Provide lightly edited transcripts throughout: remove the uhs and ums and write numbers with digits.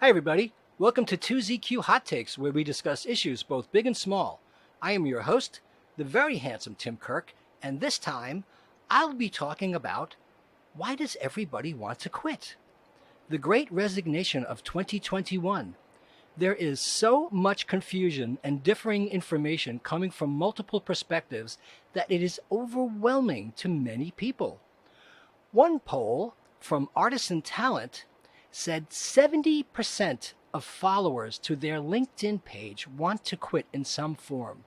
Hi everybody, welcome to 2ZQ Hot Takes, where we discuss issues both big and small. I am your host, the very handsome Tim Kirk, and this time I'll be talking about why does everybody want to quit? The great resignation of 2021. There is so much confusion and differing information coming from multiple perspectives that it is overwhelming to many people. One poll from Artisan Talent said 70% of followers to their LinkedIn page want to quit in some form.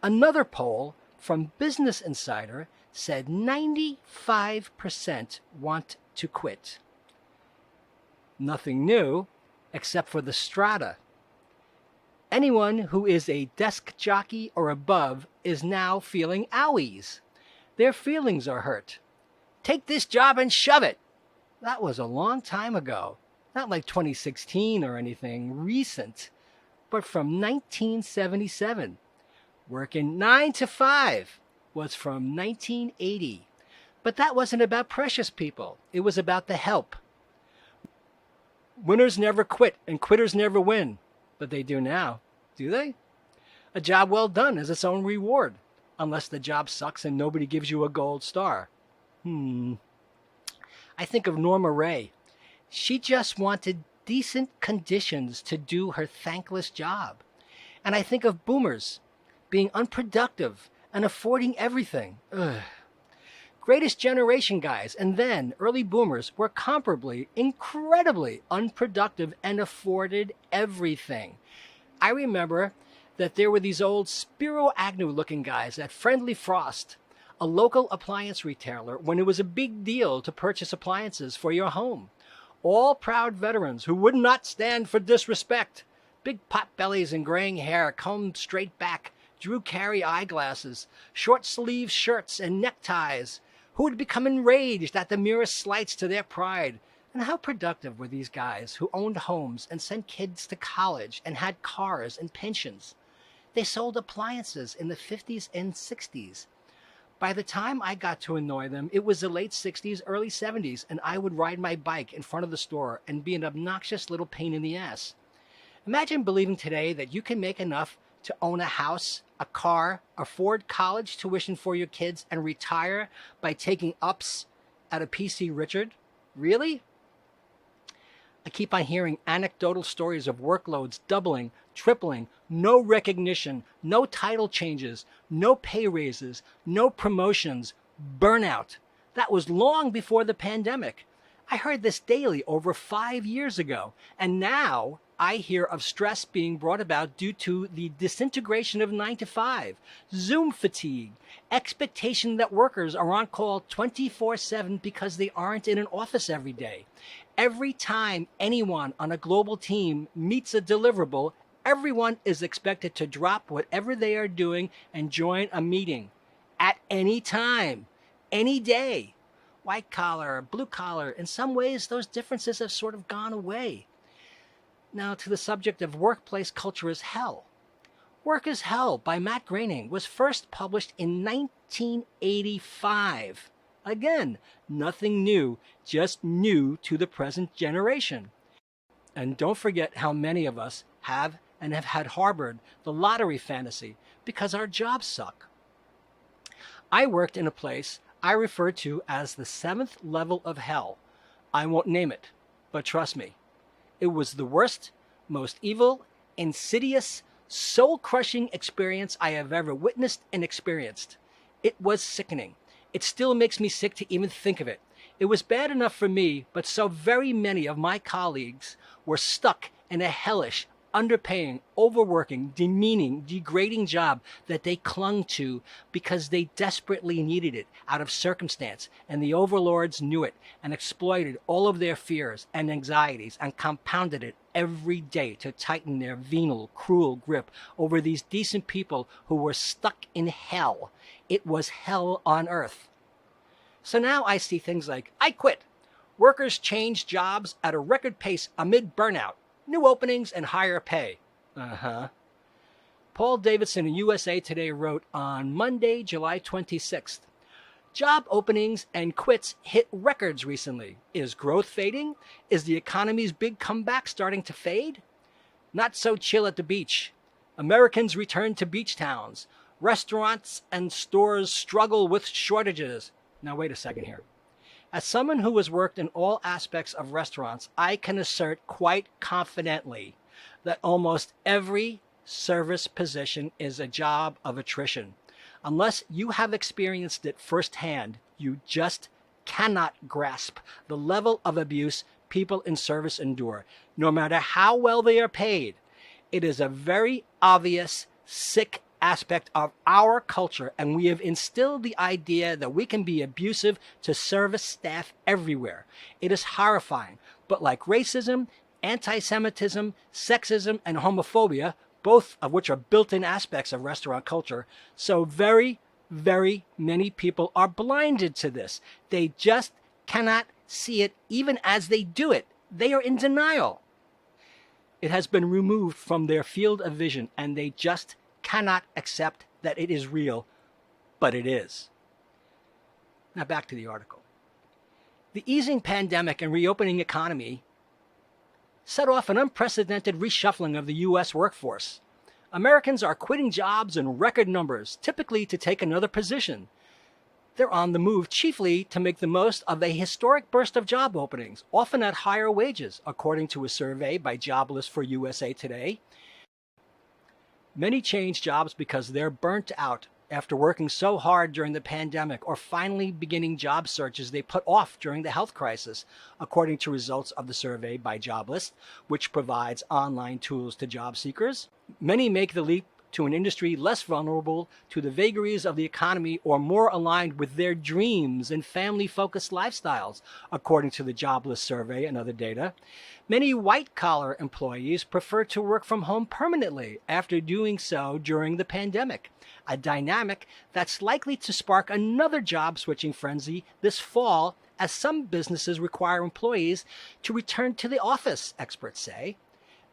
Another poll from Business Insider said 95% want to quit. Nothing new, except for the strata. Anyone who is a desk jockey or above is now feeling owies. Their feelings are hurt. Take this job and shove it. That was a long time ago. Not like 2016 or anything recent, but from 1977. Working 9 to 5 was from 1980. But that wasn't about precious people. It was about the help. Winners never quit and quitters never win. But they do now, do they? A job well done is its own reward, unless the job sucks and nobody gives you a gold star. I think of Norma Ray. She just wanted decent conditions to do her thankless job. And I think of boomers being unproductive and affording everything. Greatest generation guys and then early boomers were comparably, incredibly unproductive and afforded everything. I remember that there were these old Spiro Agnew looking guys at Friendly Frost, a local appliance retailer, when it was a big deal to purchase appliances for your home. All proud veterans who would not stand for disrespect. Big pot bellies and graying hair combed straight back, Drew Carey eyeglasses, short sleeve shirts and neckties, who would become enraged at the merest slights to their pride. And how productive were these guys who owned homes and sent kids to college and had cars and pensions? They sold appliances in the 50s and 60s. By the time I got to annoy them, it was the late 60s, early 70s, and I would ride my bike in front of the store and be an obnoxious little pain in the ass. Imagine believing today that you can make enough to own a house, a car, afford college tuition for your kids, and retire by taking ups at a PC Richard? Really? I keep on hearing anecdotal stories of workloads doubling, tripling, no recognition, no title changes, no pay raises, no promotions, burnout. That was long before the pandemic. I heard this daily over 5 years ago, and now I hear of stress being brought about due to the disintegration of 9 to 5, Zoom fatigue, expectation that workers are on call 24/7 because they aren't in an office every day. Every time anyone on a global team meets a deliverable, everyone is expected to drop whatever they are doing and join a meeting at any time, any day. White collar, blue collar, in some ways those differences have sort of gone away. Now to the subject of workplace culture is hell. Work is Hell by Matt Groening was first published in 1985. Again, nothing new, just new to the present generation. And don't forget how many of us have and have had harbored the lottery fantasy because our jobs suck. I worked in a place I refer to as the 7th level of hell. I won't name it, but trust me, it was the worst, most evil, insidious, soul-crushing experience I have ever witnessed and experienced. It was sickening. It still makes me sick to even think of it. It was bad enough for me, but so very many of my colleagues were stuck in a hellish, underpaying, overworking, demeaning, degrading job that they clung to because they desperately needed it out of circumstance, and the overlords knew it and exploited all of their fears and anxieties and compounded it every day to tighten their venal, cruel grip over these decent people who were stuck in hell. It was hell on earth. So now I see things like, I quit. Workers change jobs at a record pace amid burnout. New openings and higher pay. Paul Davidson in USA Today wrote on Monday, July 26th, Job openings and quits hit records recently. Is growth fading? Is the economy's big comeback starting to fade? Not so chill at the beach. Americans return to beach towns. Restaurants and stores struggle with shortages. Now, wait a second here. As someone who has worked in all aspects of restaurants, I can assert quite confidently that almost every service position is a job of attrition. Unless you have experienced it firsthand, you just cannot grasp the level of abuse people in service endure, no matter how well they are paid. It is a very obvious, sick aspect of our culture, and we have instilled the idea that we can be abusive to service staff everywhere. It is horrifying, but like racism, anti-Semitism, sexism, and homophobia, both of which are built-in aspects of restaurant culture, so very, very many people are blinded to this. They just cannot see it even as they do it. They are in denial. It has been removed from their field of vision, and they just cannot accept that it is real, but it is. Now back to the article. The easing pandemic and reopening economy set off an unprecedented reshuffling of the U.S. workforce. Americans are quitting jobs in record numbers, typically to take another position. They're on the move chiefly to make the most of a historic burst of job openings, often at higher wages, according to a survey by Jobless for USA Today. Many change jobs because they're burnt out after working so hard during the pandemic or finally beginning job searches they put off during the health crisis, according to results of the survey by Jobless, which provides online tools to job seekers. Many make the leap to an industry less vulnerable to the vagaries of the economy or more aligned with their dreams and family-focused lifestyles, according to the Jobless survey and other data. Many white-collar employees prefer to work from home permanently after doing so during the pandemic, a dynamic that's likely to spark another job-switching frenzy this fall as some businesses require employees to return to the office, experts say.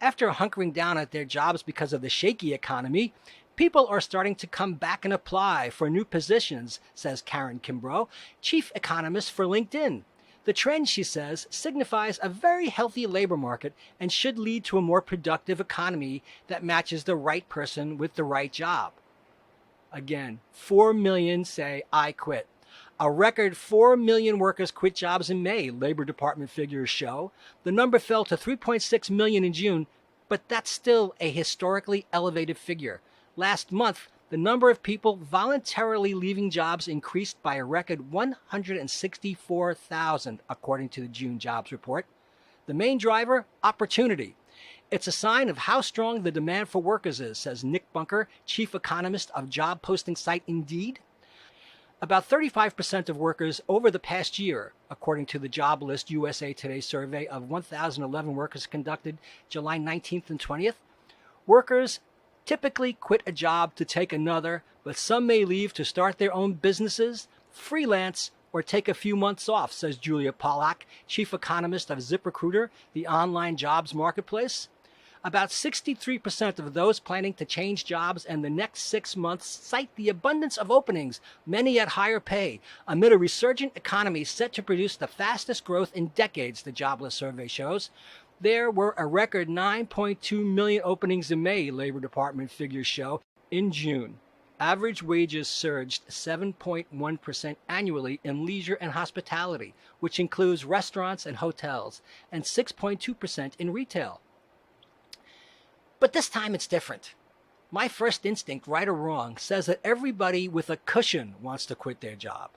After hunkering down at their jobs because of the shaky economy, people are starting to come back and apply for new positions, says Karen Kimbrough, chief economist for LinkedIn. The trend, she says, signifies a very healthy labor market and should lead to a more productive economy that matches the right person with the right job. Again, 4 million say, I quit. A record 4 million workers quit jobs in May, Labor Department figures show. The number fell to 3.6 million in June, but that's still a historically elevated figure. Last month, the number of people voluntarily leaving jobs increased by a record 164,000, according to the June jobs report. The main driver, opportunity. It's a sign of how strong the demand for workers is, says Nick Bunker, chief economist of job posting site Indeed. About 35% of workers over the past year, according to the Jobless USA Today survey of 1,011 workers conducted July 19th and 20th, workers typically quit a job to take another, but some may leave to start their own businesses, freelance, or take a few months off, says Julia Pollack, chief economist of ZipRecruiter, the online jobs marketplace. About 63% of those planning to change jobs in the next 6 months cite the abundance of openings, many at higher pay, amid a resurgent economy set to produce the fastest growth in decades, the Jobless survey shows. There were a record 9.2 million openings in May, Labor Department figures show. In June, average wages surged 7.1% annually in leisure and hospitality, which includes restaurants and hotels, and 6.2% in retail. But this time it's different. My first instinct, right or wrong, says that everybody with a cushion wants to quit their job.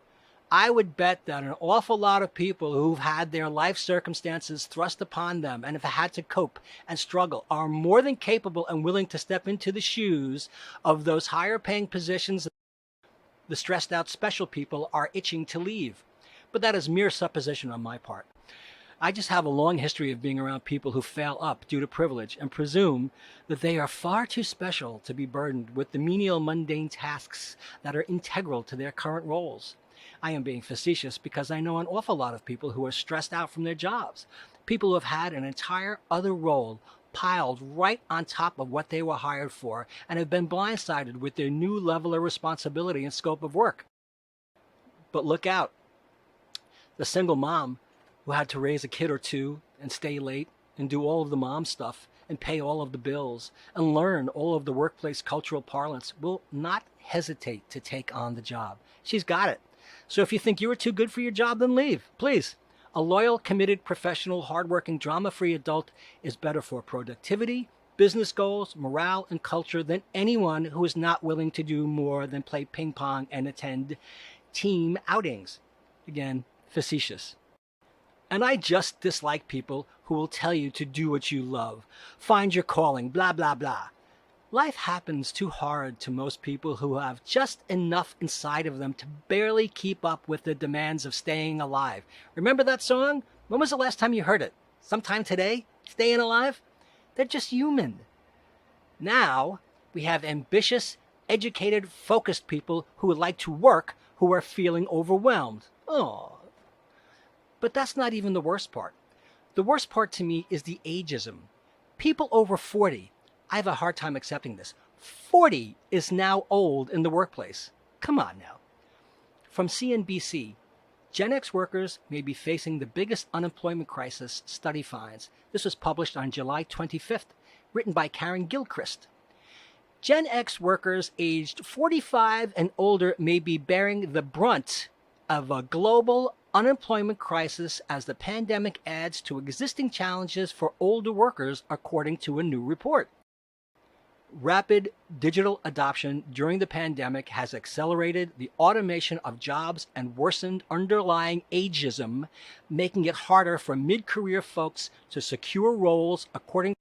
I would bet that an awful lot of people who've had their life circumstances thrust upon them and have had to cope and struggle are more than capable and willing to step into the shoes of those higher paying positions the stressed out special people are itching to leave. But that is mere supposition on my part. I just have a long history of being around people who fail up due to privilege and presume that they are far too special to be burdened with the menial, mundane tasks that are integral to their current roles. I am being facetious because I know an awful lot of people who are stressed out from their jobs, people who have had an entire other role piled right on top of what they were hired for and have been blindsided with their new level of responsibility and scope of work. But look out. The single mom who had to raise a kid or two and stay late and do all of the mom stuff and pay all of the bills and learn all of the workplace cultural parlance will not hesitate to take on the job. She's got it. So if you think you are too good for your job, then leave, please. A loyal, committed, professional, hardworking, drama-free adult is better for productivity, business goals, morale, and culture than anyone who is not willing to do more than play ping pong and attend team outings. Again, facetious. And I just dislike people who will tell you to do what you love, find your calling, blah, blah, blah. Life happens too hard to most people who have just enough inside of them to barely keep up with the demands of staying alive. Remember that song? When was the last time you heard it? Sometime today? Staying alive? They're just human. Now, we have ambitious, educated, focused people who would like to work who are feeling overwhelmed. Oh. But that's not even the worst part. The worst part to me is the ageism. People over 40, I have a hard time accepting this. 40 is now old in the workplace. Come on now. From CNBC, Gen X workers may be facing the biggest unemployment crisis, study finds. This was published on July 25th, written by Karen Gilchrist. Gen X workers aged 45 and older may be bearing the brunt of a global unemployment crisis as the pandemic adds to existing challenges for older workers, according to a new report. Rapid digital adoption during the pandemic has accelerated the automation of jobs and worsened underlying ageism, making it harder for mid-career folks to secure roles, according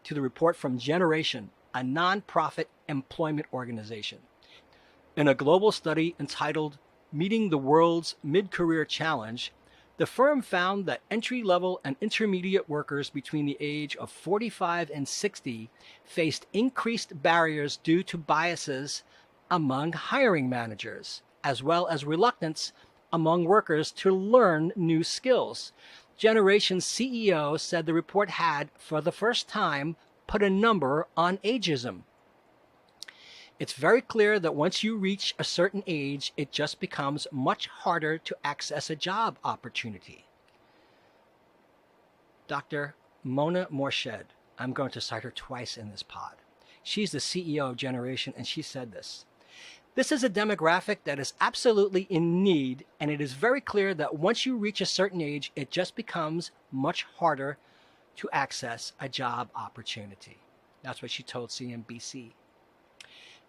to the report from Generation, a nonprofit employment organization. In a global study entitled Meeting the World's Mid-Career Challenge, the firm found that entry-level and intermediate workers between the age of 45 and 60 faced increased barriers due to biases among hiring managers, as well as reluctance among workers to learn new skills. Generation's CEO said the report had, for the first time, put a number on ageism. It's very clear that once you reach a certain age, it just becomes much harder to access a job opportunity. Dr. Mona Morshed, I'm going to cite her twice in this pod. She's the CEO of Generation, and she said this. This is a demographic that is absolutely in need, and it is very clear that once you reach a certain age, it just becomes much harder to access a job opportunity. That's what she told CNBC.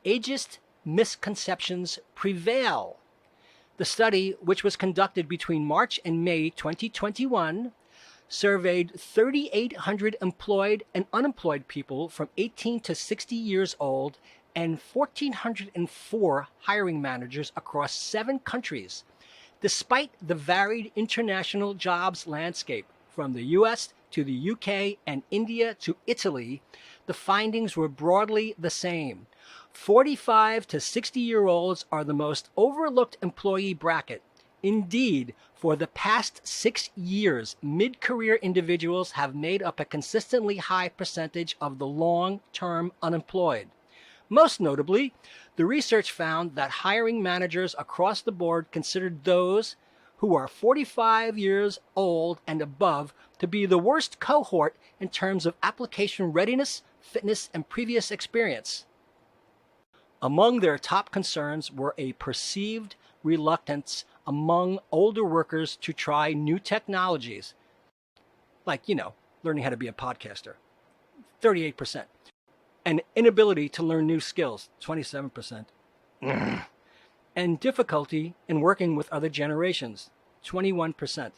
Ageist misconceptions prevail. The study, which was conducted between March and May 2021, surveyed 3,800 employed and unemployed people from 18 to 60 years old and 1,404 hiring managers across 7 countries. Despite the varied international jobs landscape, from the US to the UK and India to Italy, the findings were broadly the same. 45 to 60-year-olds are the most overlooked employee bracket. Indeed, for the past 6 years, mid-career individuals have made up a consistently high percentage of the long-term unemployed. Most notably, the research found that hiring managers across the board considered those who are 45 years old and above to be the worst cohort in terms of application readiness, fitness, and previous experience. Among their top concerns were a perceived reluctance among older workers to try new technologies, like, learning how to be a podcaster, 38%, and inability to learn new skills, 27%, and difficulty in working with other generations, 21%.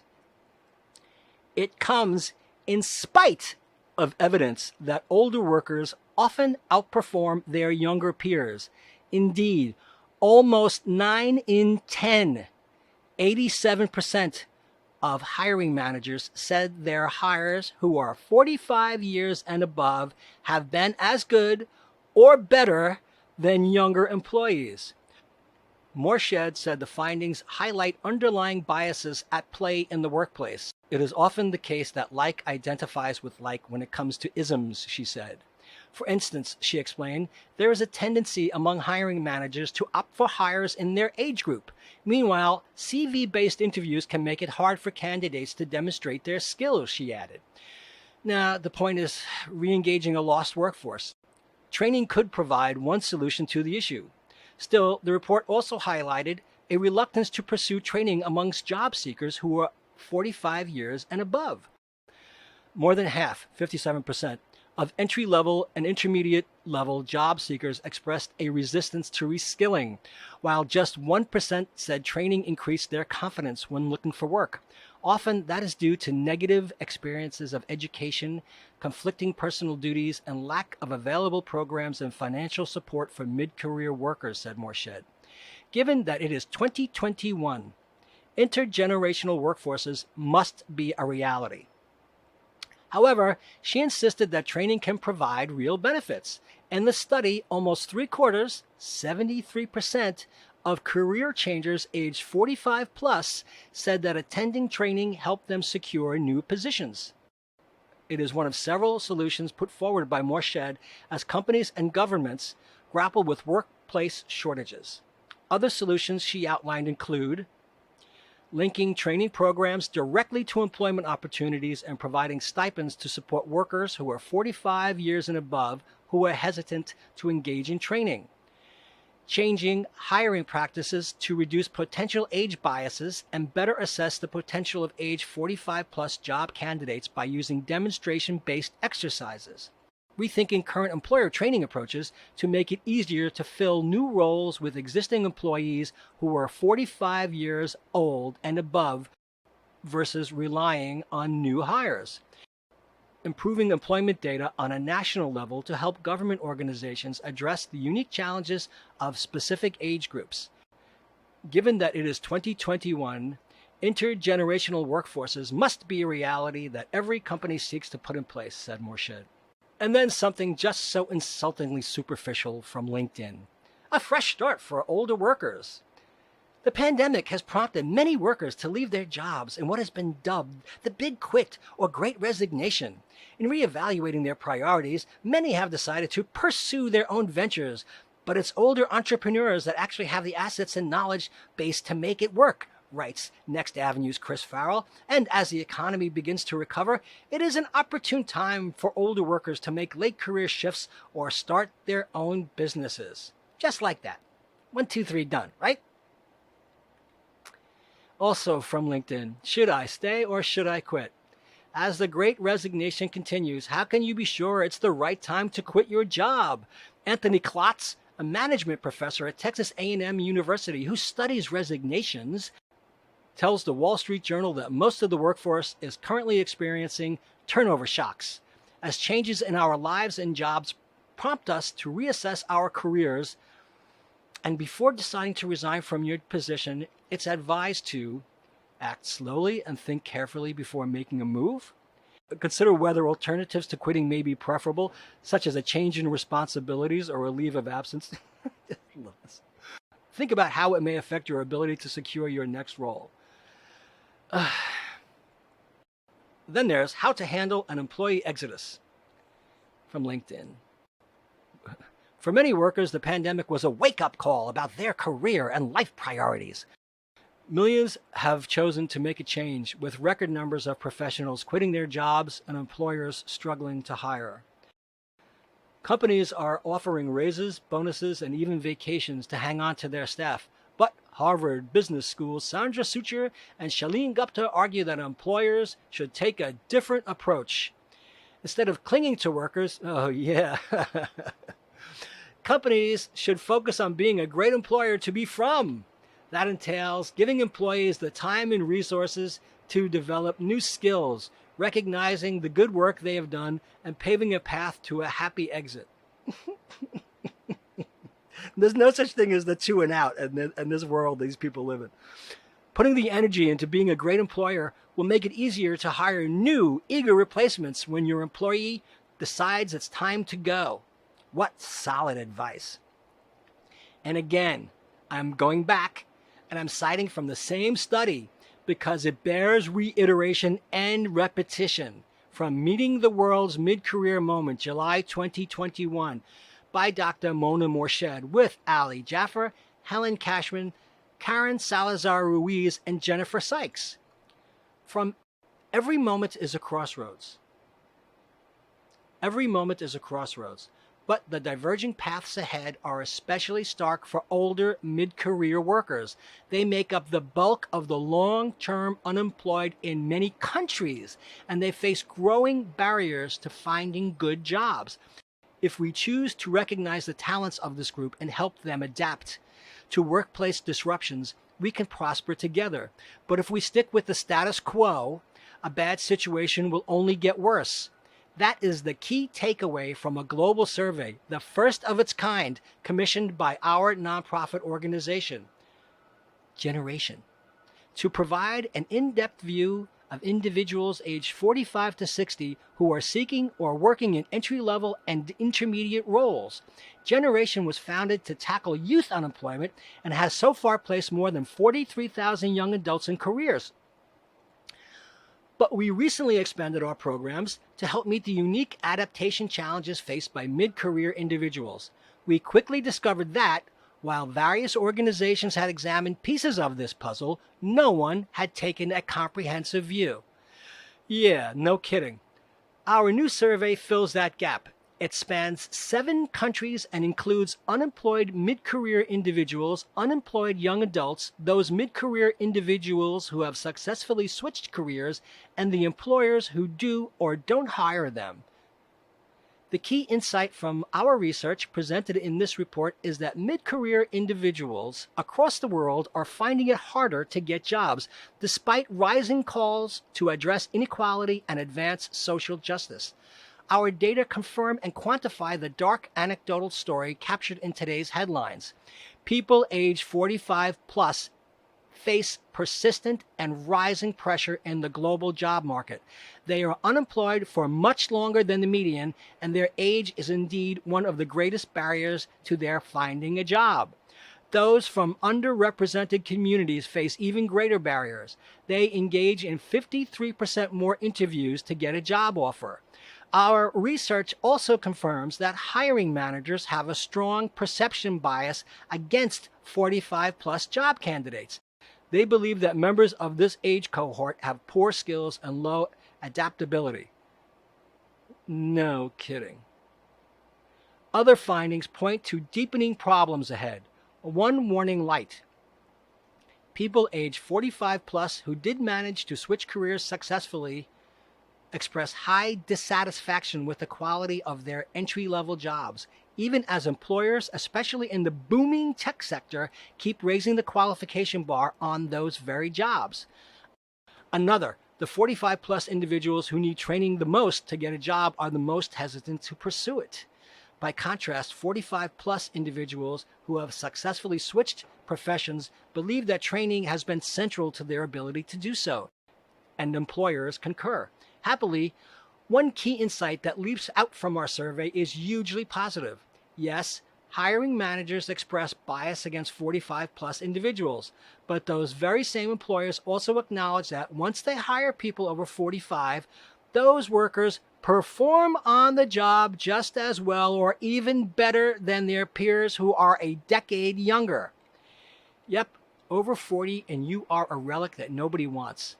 It comes in spite of evidence that older workers often outperform their younger peers. Indeed, almost 9 in 10, 87% of hiring managers said their hires who are 45 years and above have been as good or better than younger employees. Morshed said the findings highlight underlying biases at play in the workplace. It is often the case that like identifies with like when it comes to isms, she said. For instance, she explained, there is a tendency among hiring managers to opt for hires in their age group. Meanwhile, CV-based interviews can make it hard for candidates to demonstrate their skills, she added. Now, the point is re-engaging a lost workforce. Training could provide one solution to the issue. Still, the report also highlighted a reluctance to pursue training amongst job seekers who are 45 years and above. More than half, 57%, of entry-level and intermediate-level job seekers expressed a resistance to reskilling, while just 1% said training increased their confidence when looking for work. Often, that is due to negative experiences of education, conflicting personal duties, and lack of available programs and financial support for mid-career workers, said Morshed. Given that it is 2021, intergenerational workforces must be a reality. However, she insisted that training can provide real benefits. In the study, almost three-quarters, 73%, of career changers aged 45 plus said that attending training helped them secure new positions. It is one of several solutions put forward by Morshed as companies and governments grapple with workplace shortages. Other solutions she outlined include linking training programs directly to employment opportunities and providing stipends to support workers who are 45 years and above who are hesitant to engage in training. Changing hiring practices to reduce potential age biases and better assess the potential of age 45 plus job candidates by using demonstration-based exercises. Rethinking current employer training approaches to make it easier to fill new roles with existing employees who are 45 years old and above versus relying on new hires. Improving employment data on a national level to help government organizations address the unique challenges of specific age groups. Given that it is 2021, intergenerational workforces must be a reality that every company seeks to put in place, said Morshed. And then something just so insultingly superficial from LinkedIn. A fresh start for older workers. The pandemic has prompted many workers to leave their jobs in what has been dubbed the Big Quit or Great Resignation. In reevaluating their priorities, many have decided to pursue their own ventures, but it's older entrepreneurs that actually have the assets and knowledge base to make it work, writes Next Avenue's Chris Farrell. And as the economy begins to recover, it is an opportune time for older workers to make late career shifts or start their own businesses. Just like that. 1, 2, 3, done, right? Also from LinkedIn, should I stay or should I quit? As the Great Resignation continues, how can you be sure it's the right time to quit your job? Anthony Klotz, a management professor at Texas A&M University who studies resignations, tells the Wall Street Journal that most of the workforce is currently experiencing turnover shocks, as changes in our lives and jobs prompt us to reassess our careers. And before deciding to resign from your position, it's advised to act slowly and think carefully before making a move. Consider whether alternatives to quitting may be preferable, such as a change in responsibilities or a leave of absence. Think about how it may affect your ability to secure your next role. Then there's how to handle an employee exodus from LinkedIn. For many workers, the pandemic was a wake-up call about their career and life priorities. Millions have chosen to make a change, with record numbers of professionals quitting their jobs and employers struggling to hire. Companies are offering raises, bonuses, and even vacations to hang on to their staff. But Harvard Business School's Sandra Sucher and Shaleen Gupta argue that employers should take a different approach. Instead of clinging to workers, companies should focus on being a great employer to be from. That entails giving employees the time and resources to develop new skills, recognizing the good work they have done, and paving a path to a happy exit. There's no such thing as the to and out in this world these people live in. Putting the energy into being a great employer will make it easier to hire new, eager replacements when your employee decides it's time to go. What solid advice. And again, I'm going back and I'm citing from the same study because it bears reiteration and repetition. from Meeting the World's Mid-Career Moment, July 2021, by Dr. Mona Morshed, with Ali Jaffer, Helen Cashman, Karen Salazar-Ruiz, and Jennifer Sykes. From Every Moment is a Crossroads. Every moment is a crossroads, but the diverging paths ahead are especially stark for older mid-career workers. They make up the bulk of the long-term unemployed in many countries, and they face growing barriers to finding good jobs. If we choose to recognize the talents of this group and help them adapt to workplace disruptions, we can prosper together. But if we stick with the status quo, a bad situation will only get worse. That is the key takeaway from a global survey, the first of its kind, commissioned by our nonprofit organization, Generation, to provide an in-depth view of individuals aged 45 to 60 who are seeking or working in entry-level and intermediate roles. Generation was founded to tackle youth unemployment and has so far placed more than 43,000 young adults in careers. But we recently expanded our programs to help meet the unique adaptation challenges faced by mid-career individuals. We quickly discovered that, while various organizations had examined pieces of this puzzle, no one had taken a comprehensive view. Yeah, no kidding. Our new survey fills that gap. It spans 7 countries and includes unemployed mid-career individuals, unemployed young adults, those mid-career individuals who have successfully switched careers, and the employers who do or don't hire them. The key insight from our research presented in this report is that mid-career individuals across the world are finding it harder to get jobs, despite rising calls to address inequality and advance social justice. Our data confirm and quantify the dark anecdotal story captured in today's headlines. People age 45 plus face persistent and rising pressure in the global job market. They are unemployed for much longer than the median, and their age is indeed one of the greatest barriers to their finding a job. Those from underrepresented communities face even greater barriers. They engage in 53% more interviews to get a job offer. Our research also confirms that hiring managers have a strong perception bias against 45-plus job candidates. They believe that members of this age cohort have poor skills and low adaptability. No kidding. Other findings point to deepening problems ahead. One warning light. People age 45 plus who did manage to switch careers successfully express high dissatisfaction with the quality of their entry-level jobs, even as employers, especially in the booming tech sector, keep raising the qualification bar on those very jobs. Another, the 45-plus individuals who need training the most to get a job are the most hesitant to pursue it. By contrast, 45-plus individuals who have successfully switched professions believe that training has been central to their ability to do so, and employers concur. Happily, one key insight that leaps out from our survey is hugely positive. Yes, hiring managers express bias against 45-plus individuals, but those very same employers also acknowledge that once they hire people over 45, those workers perform on the job just as well or even better than their peers who are a decade younger. Yep, over 40 and you are a relic that nobody wants.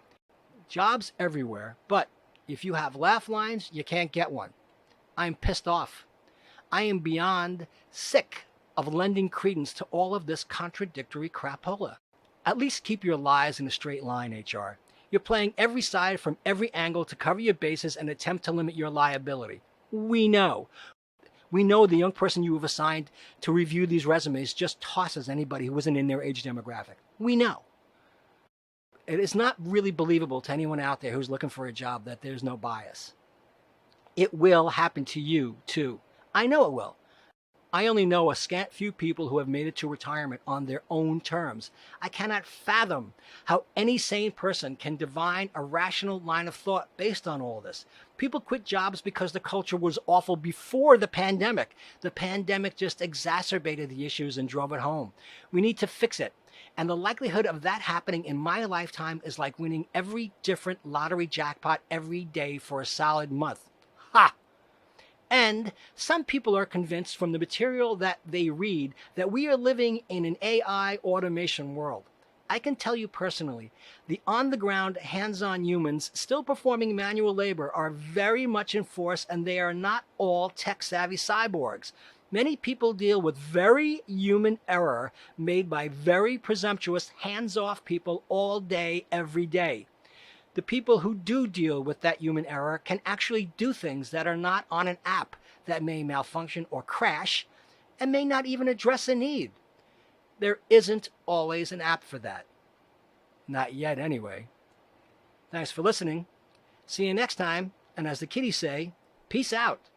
Jobs everywhere, but if you have laugh lines, you can't get one. I'm pissed off. I am beyond sick of lending credence to all of this contradictory crapola. At least keep your lies in a straight line, HR. You're playing every side from every angle to cover your bases and attempt to limit your liability. We know. We know the young person you have assigned to review these resumes just tosses anybody who isn't in their age demographic. We know. It is not really believable to anyone out there who's looking for a job that there's no bias. It will happen to you, too. I know it will. I only know a scant few people who have made it to retirement on their own terms. I cannot fathom how any sane person can divine a rational line of thought based on all this. People quit jobs because the culture was awful before the pandemic. The pandemic just exacerbated the issues and drove it home. We need to fix it. And the likelihood of that happening in my lifetime is like winning every different lottery jackpot every day for a solid month. Ha! And some people are convinced from the material that they read that we are living in an AI automation world. I can tell you personally, the on-the-ground, hands-on humans still performing manual labor are very much in force, and they are not all tech-savvy cyborgs. Many people deal with very human error made by very presumptuous, hands-off people all day, every day. The people who do deal with that human error can actually do things that are not on an app that may malfunction or crash and may not even address a need. There isn't always an app for that. Not yet, anyway. Thanks for listening. See you next time, and as the kiddies say, peace out.